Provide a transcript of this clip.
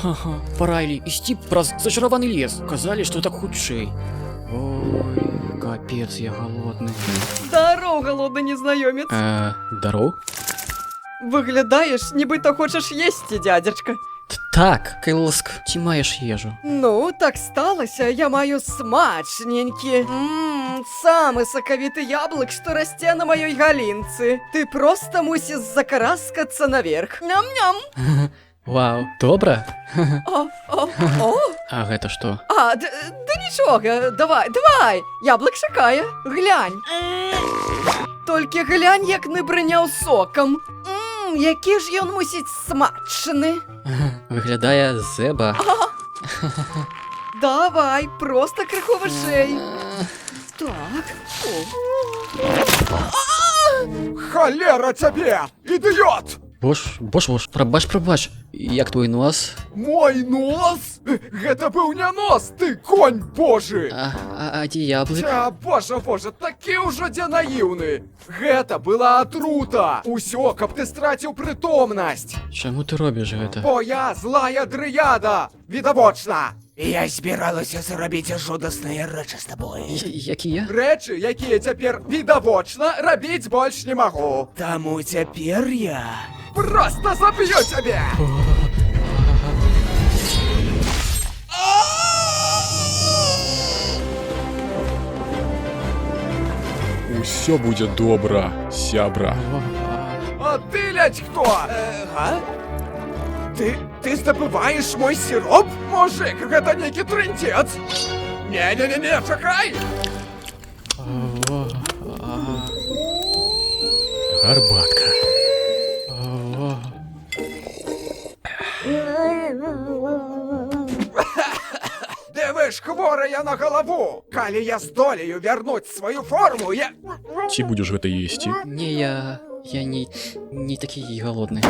Ха-ха, Райлі, ісці праз зачараваны лес. Казалі, што так хутчэй. Ой, капец, я голодны. Здоров, голодный незнайомец. Дароў? Выглядаешь, нібито хочеш їсти, дядечка. Так, Кайлоск, ці маєш їжу? Ну, так сталося, я маю смачненькі. Самый соковитый яблок, что растя на моей галинце. Ты просто мусишь закараскаться наверх. Ням-ням. Вау, добра? О. А гэта што? Да нічого, давай, яблок шукає. Глянь. Тільки глянь, як не бриняв соком. Який ж ён мусить смачний. Выглядае зэба. Давай, просто криху вишей. Так. Холера тебе, идиот! Бош, прабач, як твой нос? Мой нос? Гэта быў не нос, ты конь божий! А дзе яблык? Боже, такі ўжо дзе наіўны! Гэта была атрута! Усё, каб ты страціў прытомнасць! Чаму ты робіш гэта? Бо я злая дрыяда! Відавочна! Я збіралася зрабіць жудасныя рэчы з табой. Якія? Рэчы, якія цяпер відавочна, рабіць больш не магу! Таму цяпер я... Просто заб'ю цябе! Усё будзе добра, сябра. А ты, лядь, хто? Ты здабываеш мой сироп? Мужик, гэта нейкі трындзец! Не, чакай! Гарбатка. Дивиш, хворая на галаву! Калі я здолею вярнуць сваю форму, я... Ці будзеш гэта есці? Не, я не такі голодны.